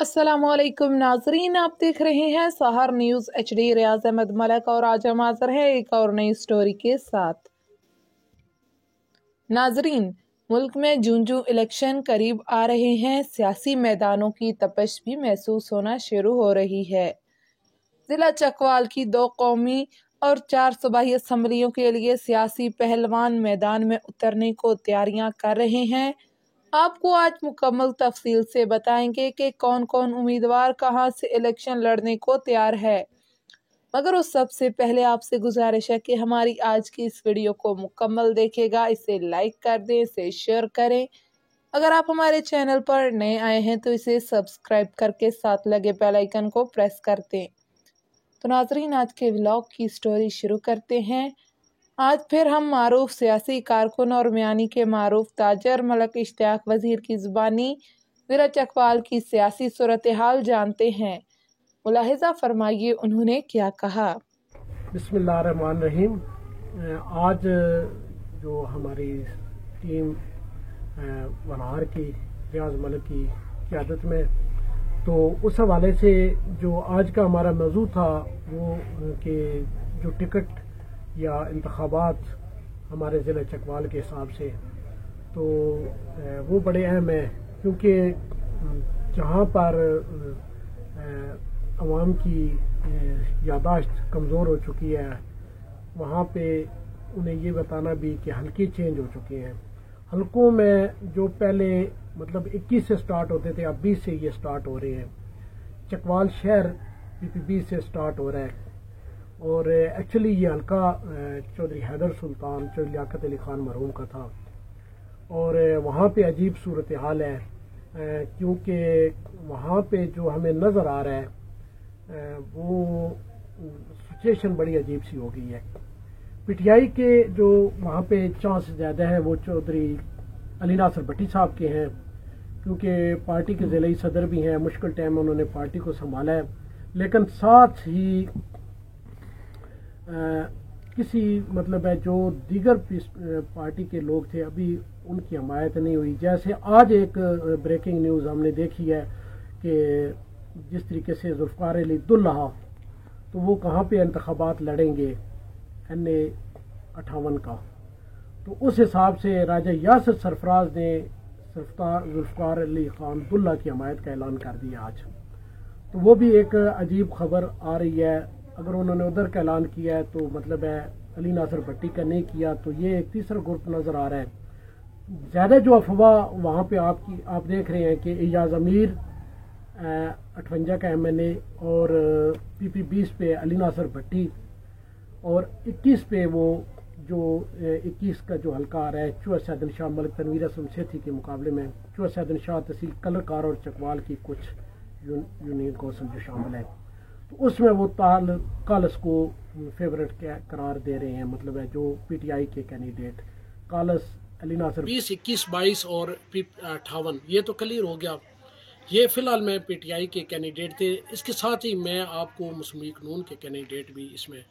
अस्सलामुअलैकुम नाजरीन, आप देख रहे हैं सहर न्यूज़ HD। रियाज अहमद मलक और आज हम हाजिर हैं एक और नई स्टोरी के साथ। नाजरीन, मुल्क में जून जूं इलेक्शन करीब आ रहे हैं, सियासी मैदानों की तपश भी महसूस होना शुरू हो रही है। जिला चकवाल की 2 कौमी और 4 सूबाई असम्बलियों के लिए सियासी पहलवान मैदान में उतरने को तैयारियां कर रहे हैं। आपको आज मुकम्मल तफसील से बताएंगे कि कौन कौन उम्मीदवार कहां से इलेक्शन लड़ने को तैयार है। मगर उस सबसे पहले आपसे गुजारिश है कि हमारी आज की इस वीडियो को मुकम्मल देखेगा, इसे लाइक कर दें, इसे शेयर करें। अगर आप हमारे चैनल पर नए आए हैं तो इसे सब्सक्राइब करके साथ लगे बेल आइकन को प्रेस कर दें। तो नाजरीन, आज के व्लॉग की स्टोरी शुरू करते हैं। आज फिर हम मारूफ सियासी कारकुन और मियानी के मारूफ ताजर मलक इश्तियाक वजीर की जुबानी जिला चकवाल की सियासी सूरत हाल जानते हैं। मुलाहिजा फरमाइए उन्होंने क्या कहा। बिस्मिल्लाहिर्रहमानिर्रहीम। आज जो हमारी टीम वनहार की रियाज मलिक की क़यादत में, तो उस हवाले से जो आज का हमारा मौजू था वो कि जो टिकट या इंतखाबात हमारे ज़िले चकवाल के हिसाब से, तो वो बड़े अहम है, क्योंकि जहाँ पर आवाम की यादाश्त कमज़ोर हो चुकी है, वहाँ पे उन्हें ये बताना भी कि हल्के चेंज हो चुके हैं। हलकों में जो पहले मतलब 21 से स्टार्ट होते थे, अब 20 से ये स्टार्ट हो रहे हैं। चकवाल शहर PPB से स्टार्ट हो रहा है, और एक्चुअली ये हल्का चौधरी हैदर सुल्तान, चौधरी लियाकत अली खान मरहूम का था, और वहाँ पे अजीब सूरत हाल है, क्योंकि वहाँ पे जो हमें नज़र आ रहा है वो सिचुएशन बड़ी अजीब सी हो गई है। PTI के जो वहाँ पे चांस ज़्यादा है वो चौधरी अली नासिर भट्टी साहब के हैं, क्योंकि पार्टी के ज़िले सदर भी हैं, मुश्किल टाइम में उन्होंने पार्टी को संभाला है। लेकिन साथ ही किसी मतलब है जो दीगर पार्टी के लोग थे, अभी उनकी हमायत नहीं हुई। जैसे आज एक ब्रेकिंग न्यूज़ हमने देखी है कि जिस तरीके से जुल्फ़िकार अली अब्दुल्लाह, तो वो कहाँ पे इंतखाबात लड़ेंगे NA 58 का, तो उस हिसाब से राजा यासिर सरफराज ने जुल्फ़िकार अली खान अब्दुल्लाह की हमायत का ऐलान कर दिया आज। तो वो भी एक अजीब खबर आ रही है। अगर उन्होंने उधर का ऐलान किया है तो मतलब है अली नासिर भट्टी का नहीं किया, तो ये एक तीसरा ग्रुप नज़र आ रहा है। ज़्यादा जो अफवाह वहाँ पे आप देख रहे हैं कि एजाज अमीर 58 का MNA, और PP 20 पे अली नासिर भट्टी, और 21 पे वो जो 21 का जो हल्का आ रहा है चौधरी सैयदन शाह मलिक तनवीर असलम सेठी के मुकाबले में चौधरी सैयदन शाह तहसील कलरकार और चकवाल की कुछ यूनियन कौंसिल जो शामिल है, तो उसमें वो कालस को फेवरेट करार दे रहे हैं। मतलब है जो PTI के कैंडिडेट कालस अली नासिर 20, 21, 22 और 58 ये तो क्लियर हो गया। ये फिलहाल मैं PTI के कैंडिडेट थे। इसके साथ ही मैं आपको मुस्लिम लीग नून के कैंडिडेट भी इसमें,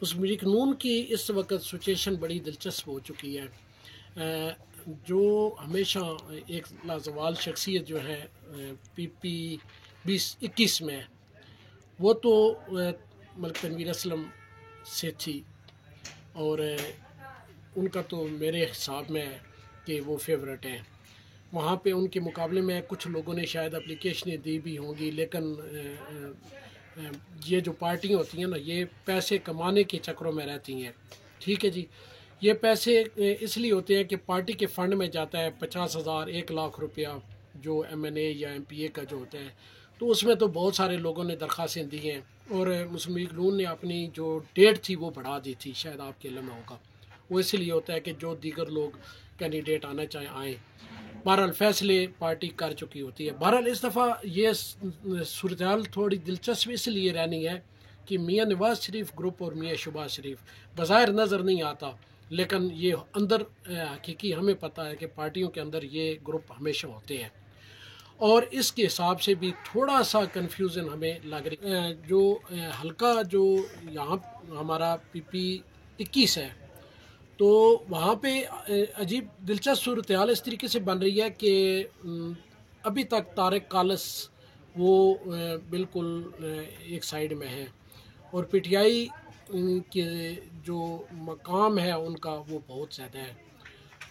मुस्लिम लीग नून की इस वक्त सिचुएशन बड़ी दिलचस्प हो चुकी है। जो हमेशा एक लाजवाल शख्सियत जो है PP 20-21 में, वो तो मलिक तनवीर असलम सेठी, और उनका तो मेरे हिसाब में है कि वो फेवरेट हैं। वहाँ पे उनके मुकाबले में कुछ लोगों ने शायद एप्लीकेशनें दी भी होंगी, लेकिन ये जो पार्टियाँ होती हैं ना, ये पैसे कमाने के चक्करों में रहती हैं। ठीक है जी, ये पैसे इसलिए होते हैं कि पार्टी के फ़ंड में जाता है 50,000 1 लाख रुपया जो MNA या MPA का जो होता है, तो उसमें तो बहुत सारे लोगों ने दरख्वास्तें दी हैं, और मुस्लिम लीग नून ने अपनी जो डेट थी वो बढ़ा दी थी, शायद आपके इल्म में होगा। वो इसलिए होता है कि जो दीगर लोग कैंडिडेट आना चाहें आएँ। बहरहाल फैसले पार्टी कर चुकी होती है। बहरहाल इस दफ़ा ये सूरत हाल थोड़ी दिलचस्प इसलिए रहनी है कि मियाँ नवाज शरीफ ग्रुप और मियाँ शहबाज शरीफ बज़ाहिर नज़र नहीं आता, लेकिन ये अंदर हकीकी हमें पता है कि पार्टियों के अंदर ये ग्रुप हमेशा होते हैं, और इसके हिसाब से भी थोड़ा सा कन्फ्यूज़न हमें लग रही। जो हल्का जो यहाँ हमारा PP 21 है, तो वहाँ पे अजीब दिलचस्प सूरत हाल इस तरीके से बन रही है कि अभी तक तारिक कालस वो बिल्कुल एक साइड में है, और पीटीआई के जो मकाम है उनका वो बहुत ज़्यादा है।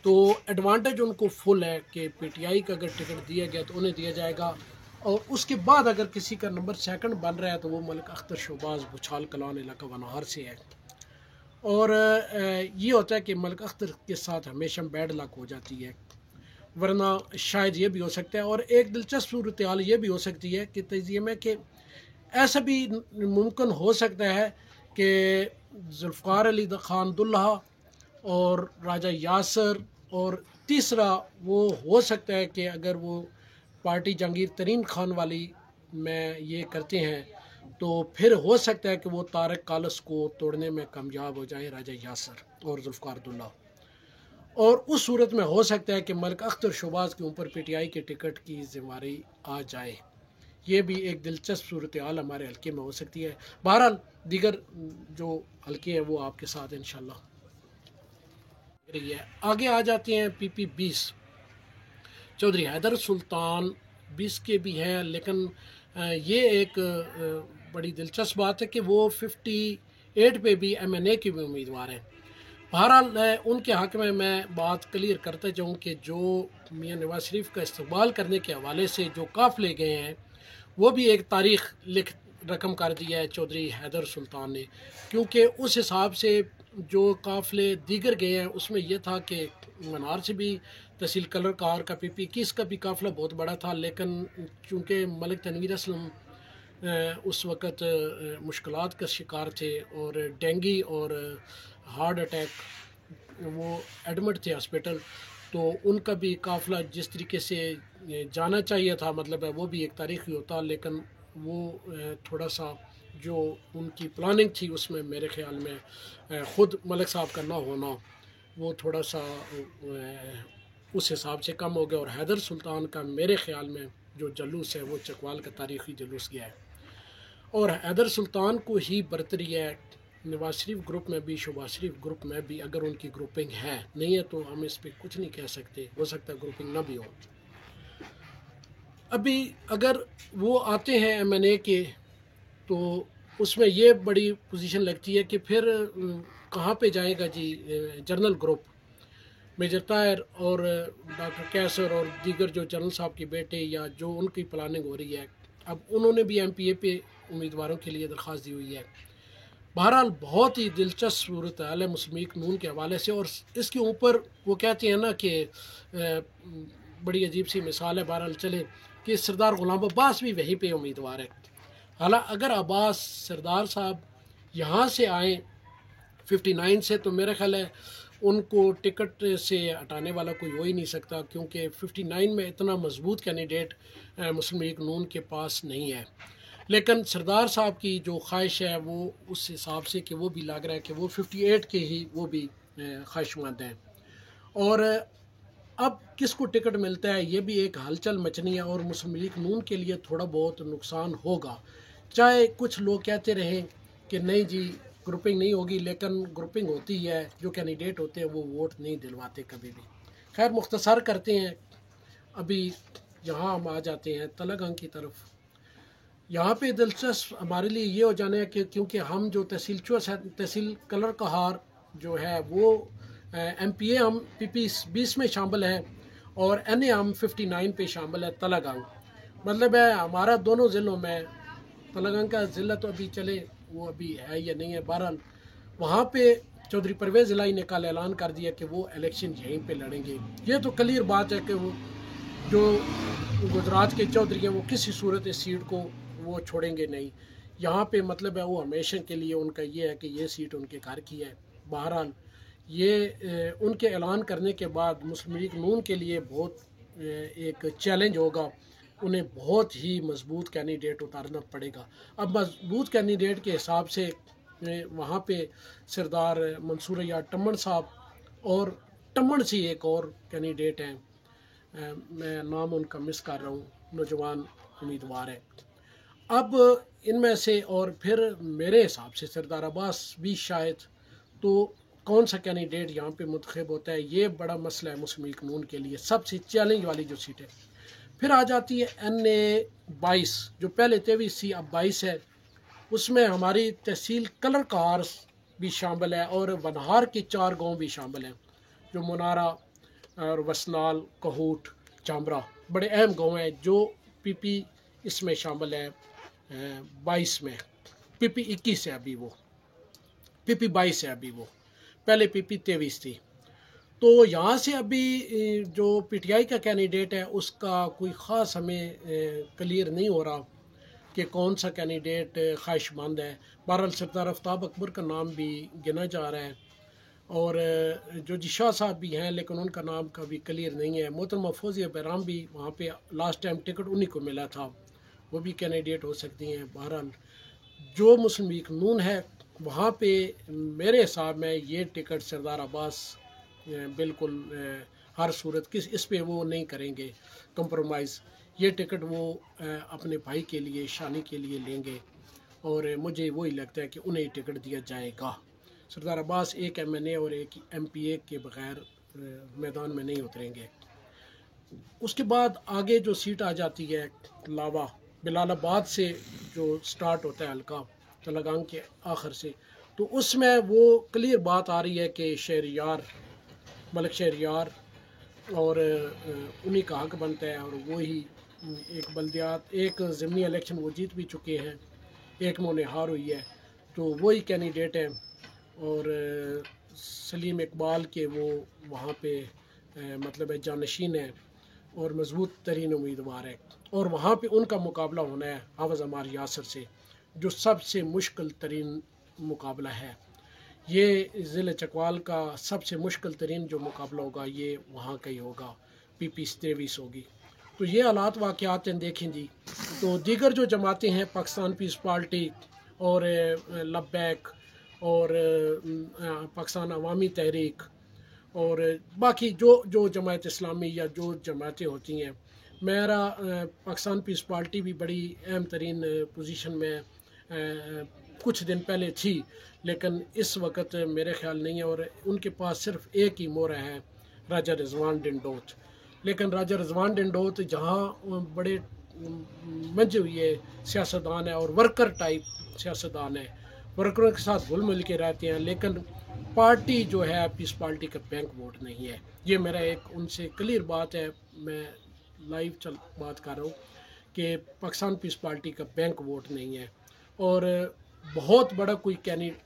तो एडवांटेज उनको फुल है कि पीटीआई का अगर टिकट दिया गया तो उन्हें दिया जाएगा, और उसके बाद अगर किसी का नंबर सेकंड बन रहा है तो वो मलिक अख्तर शहबाज भुछाल कलान इलाका वनाहर से है। और ये होता है कि मलिक अख्तर के साथ हमेशा बैड लक हो जाती है, वरना शायद ये भी हो सकता है। और एक दिलचस्प सूरत हाल ये भी हो सकती है कि तजिए में कि ऐसा भी मुमकिन हो सकता है कि जुल्फ़िकार अली खान दुल्हा और राजा यासर, और तीसरा वो हो सकता है कि अगर वो पार्टी जहांगीर तरीन खान वाली में ये करते हैं तो फिर हो सकता है कि वो तारक कालस को तोड़ने में कामयाब हो जाए राजा यासर और जुल्फ़िकार दुल्हा। और उस सूरत में हो सकता है कि मलिक अख्तर शहबाज के ऊपर पीटीआई के टिकट की जिम्मेदारी आ जाए। ये भी एक दिलचस्प सूरत हाल हमारे हल्के में हो सकती है। बहरहाल दीगर जो हल्के हैं वो आपके साथ इंशाल्लाह रही है। आगे आ जाते हैं पीपी 20। चौधरी हैदर सुल्तान 20 के भी हैं, लेकिन ये एक बड़ी दिलचस्प बात है कि वो 58 पे भी एमएनए के भी उम्मीदवार हैं। बहरहाल उनके हक़ में मैं बात क्लियर करता जाऊँ कि जो मियाँ नवाज शरीफ का इस्तकबाल करने के हवाले से जो काफ़िले गए हैं वो भी एक तारीख़ लिख रकम कर दिया है चौधरी हैदर सुल्तान ने, क्योंकि उस हिसाब से जो काफ़िले दीगर गए हैं उसमें यह था कि मनार से भी तहसील कलर कार का पीपी 21 का भी काफ़िला बहुत बड़ा था, लेकिन चूँकि मलिक तनवीर असलम उस वक़्त मुश्किलात का शिकार थे और डेंगी और हार्ट अटैक वो एडमिट थे हॉस्पिटल, तो उनका भी काफ़िला जिस तरीके से जाना चाहिए था मतलब है वो भी एक तारीख़ी होता, लेकिन वो थोड़ा सा जो उनकी प्लानिंग थी उसमें मेरे ख़्याल में ख़ुद मलिक साहब का ना होना वो थोड़ा सा उस हिसाब से कम हो गया। और हैदर सुल्तान का मेरे ख़्याल में जो जलूस है वो चकवाल का तारीख़ी जलूस गया है, और हैदर सुल्तान को ही बरतरी है नवाज शरीफ ग्रुप में भी, शहबाज शरीफ ग्रुप में भी। अगर उनकी ग्रुपिंग है नहीं है तो हम इस पर कुछ नहीं कह सकते, हो सकता है ग्रुपिंग ना भी हो। अभी अगर वो आते हैं एमएनए के तो उसमें ये बड़ी पोजीशन लगती है कि फिर कहाँ पे जाएगा जी जनरल ग्रुप। मेजर ताहिर और डॉक्टर कैसर और दीगर जो जनरल साहब के बेटे या जो उनकी प्लानिंग हो रही है, अब उन्होंने भी एमपीए पे उम्मीदवारों के लिए दरख्वास्त दी हुई है। बहरहाल बहुत ही दिलचस्प सूरत हाल है मुस्लिम लीग नून के हवाले से, और इसके ऊपर वो कहते हैं ना कि बड़ी अजीब सी मिसाल है, बहरहाल चले कि सरदार गुलाम अब्बास भी वहीं पे उम्मीदवार है। हालांकि अगर अब्बास सरदार साहब यहाँ से आए 59 से तो मेरा ख्याल है उनको टिकट से हटाने वाला कोई हो ही नहीं सकता, क्योंकि 59 में इतना मजबूत कैंडिडेट मुस्लिम लीग नून के पास नहीं है। लेकिन सरदार साहब की जो ख्वाहिश है वो उस हिसाब से कि वो भी लग रहा है कि वो 58 के ही वो भी ख्वाहिशमंद हैं। और अब किसको टिकट मिलता है ये भी एक हलचल मचनी है, और मुस्लिम लीग नून के लिए थोड़ा बहुत नुकसान होगा। चाहे कुछ लोग कहते रहें कि नहीं जी ग्रुपिंग नहीं होगी, लेकिन ग्रुपिंग होती है, जो कैंडिडेट होते हैं वो वोट नहीं दिलवाते कभी भी। खैर मुख्तसर करते हैं, अभी यहाँ हम आ जाते हैं तलगंग की तरफ। यहाँ पे दिलचस्प हमारे लिए ये हो जाना है कि क्योंकि हम जो तहसील चुस है, तहसील कलर कहार जो है वो एमपीए हम पीपी 20 में शामिल है और एनए हम 59 पे शामिल है तलगंग। मतलब है हमारा दोनों ज़िलों में तलगंग का ज़िला तो अभी चले वो अभी है या नहीं है, बहरहाल वहाँ पे चौधरी परवेज़ इलाही ने कल ऐलान कर दिया कि वो इलेक्शन यहीं पे लड़ेंगे। ये तो क्लियर बात है कि वो जो गुजरात के चौधरी हैं वो किसी सूरत इस सीट को वो छोड़ेंगे नहीं। यहाँ पे मतलब है वो हमेशा के लिए उनका ये है कि ये सीट उनके घर की है। बहरहाल ये उनके ऐलान करने के बाद मुस्लिम लीग नून के लिए बहुत एक चैलेंज होगा, उन्हें बहुत ही मजबूत कैंडिडेट उतारना पड़ेगा। अब मजबूत कैंडिडेट के हिसाब से वहाँ पे सरदार मंसूर या टम्मन साहब और टम्मन सी एक और कैंडिडेट हैं, मैं नाम उनका मिस कर रहा हूँ, नौजवान उम्मीदवार है। अब इनमें से और फिर मेरे हिसाब से सरदार अब्बास भी शायद, तो कौन सा कैंडिडेट यहाँ पे मुंतखब होता है ये बड़ा मसला है मुस्लिम लीग नून के लिए, सबसे चैलेंज वाली जो सीट है। फिर आ जाती है एनए 22, जो पहले 23 थी अब 22 है। उसमें हमारी तहसील कलरकार भी शामिल है और वनहार के 4 गांव भी शामिल हैं, जो मुनारा और वसनाल, कहूट, चामरा बड़े अहम गांव हैं जो पीपी इसमें शामिल है 22 में। पीपी 21 है अभी, वो पीपी 22 है अभी, वो पहले पीपी 23 थी। तो यहाँ से अभी जो पीटीआई का कैंडिडेट है उसका कोई ख़ास हमें क्लियर नहीं हो रहा कि कौन सा कैंडिडेट ख्वाहिशमंद है। बहरहाल सरदार आफ्ताब अकबर का नाम भी गिना जा रहा है और जो जिशा साहब भी हैं लेकिन उनका नाम का भी क्लियर नहीं है। मोहतरमा फौजिया बैराम भी वहाँ पे लास्ट टाइम टिकट उन्हीं को मिला था, वो भी कैंडिडेट हो सकती हैं। बहरहाल जो मुस्लिम लीग नून है वहाँ पे मेरे हिसाब में ये टिकट सरदार अब्बास बिल्कुल हर सूरत किस इस पे वो नहीं करेंगे कंप्रोमाइज़। ये टिकट वो अपने भाई के लिए, शानी के लिए लेंगे और मुझे वही लगता है कि उन्हें टिकट दिया जाएगा। सरदार अब्बास एक एमएनए और एक एमपीए के बगैर मैदान में नहीं उतरेंगे। उसके बाद आगे जो सीट आ जाती है लावा बिलालाबाद से जो स्टार्ट होता है हल्का तलगांग के आखिर से, तो उसमें वो क्लियर बात आ रही है कि शहरियार मलिक शहरियार और उन्हीं का हक बनता है और वही एक बल्दियात एक ज़मीनी इलेक्शन वो जीत भी चुके हैं, एक में उन्हें हार हुई है, तो वही कैंडिडेट हैं। और सलीम इकबाल के वो वहाँ पे मतलब है जानशीन है और मजबूत तरीन उम्मीदवार है और वहाँ पे उनका मुकाबला होना है हाफिज़ अमार यासर से, जो सबसे मुश्किल तरीन मुकाबला है। ये ज़िले चकवाल का सबसे मुश्किल तरीन जो मुकाबला होगा ये वहाँ का ही होगा, पीपी 23 होगी। तो ये हालात वाक़यात हैं, देखें जी। तो दीगर जो जमातें हैं पाकिस्तान पीस पार्टी और लब्बैक और पाकिस्तान अवामी तहरीक और बाकी जो जमात इस्लामी या जो जमातें होती हैं, मेरा पाकिस्तान पीस पार्टी भी बड़ी अहम तरीन पोजीशन में कुछ दिन पहले थी लेकिन इस वक्त मेरे ख्याल नहीं है और उनके पास सिर्फ एक ही मोहरा है, राजा रिजवान डिंडोत। लेकिन राजा रिजवान डिंडोत जहाँ बड़े मंजे हुए सियासतदान है और वर्कर टाइप सियासतदान है, वर्करों के साथ घुल मिल के रहते हैं, लेकिन पार्टी जो है पीस पार्टी का बैंक वोट नहीं है। ये मेरा एक उनसे क्लियर बात है, मैं लाइव बात कर रहा हूँ कि पाकिस्तान पीस पार्टी का बैंक वोट नहीं है। और बहुत बड़ा कोई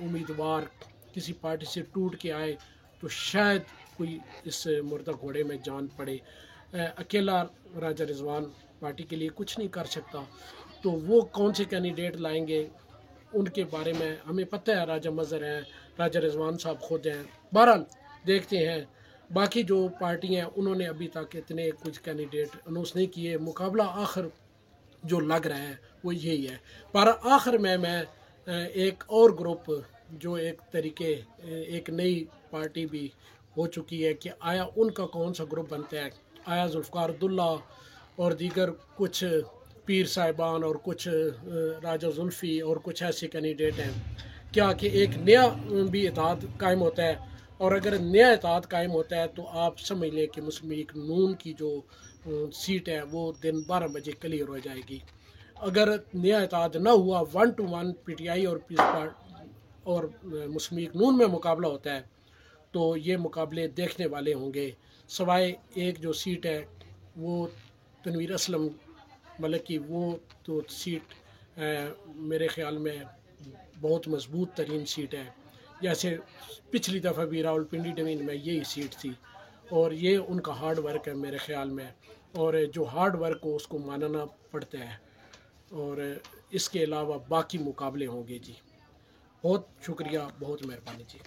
उम्मीदवार किसी पार्टी से टूट के आए तो शायद कोई इस मुर्दा घोड़े में जान पड़े। अकेला राजा रिजवान पार्टी के लिए कुछ नहीं कर सकता, तो वो कौन से कैंडिडेट लाएंगे उनके बारे में हमें पता है। राजा मज़हर हैं, राजा रिजवान साहब खुद हैं। बहरहाल देखते हैं, बाकी जो पार्टी हैं उन्होंने अभी तक इतने कुछ कैंडिडेट अनाउंस नहीं किए। मुकाबला आखिर जो लग रहा है वो यही है। पर आखिर में मैं एक और ग्रुप जो एक तरीके एक नई पार्टी भी हो चुकी है कि आया उनका कौन सा ग्रुप बनता है। आया जुल्फ़िकार अब्दुल्ला और दीगर कुछ पीर साहिबान और कुछ राजा जुल्फ़ी और कुछ ऐसे कैंडिडेट हैं क्या कि एक नया भी इत्तेहाद कायम होता है। और अगर नया इत्तेहाद कायम होता है तो आप समझ लें कि मुस्लिम लीग नून की जो सीट है वो दिन 12 बजे क्लियर हो जाएगी। अगर नया इत्तेहाद ना हुआ 1-1 पीटीआई और और मुस्लिम लीग नून में मुकाबला होता है तो ये मुकाबले देखने वाले होंगे। सवाए एक जो सीट है वो तनवीर असलम मलिक की, वो तो सीट मेरे ख़्याल में बहुत मजबूत तरीन सीट है। जैसे पिछली दफ़ा भी रावलपिंडी डिवीज़न में यही सीट थी और ये उनका हार्ड वर्क है मेरे ख़्याल में, और जो हार्ड वर्क हो उसको मानना पड़ता है। और इसके अलावा बाकी मुकाबले होंगे जी। बहुत शुक्रिया, बहुत मेहरबानी जी।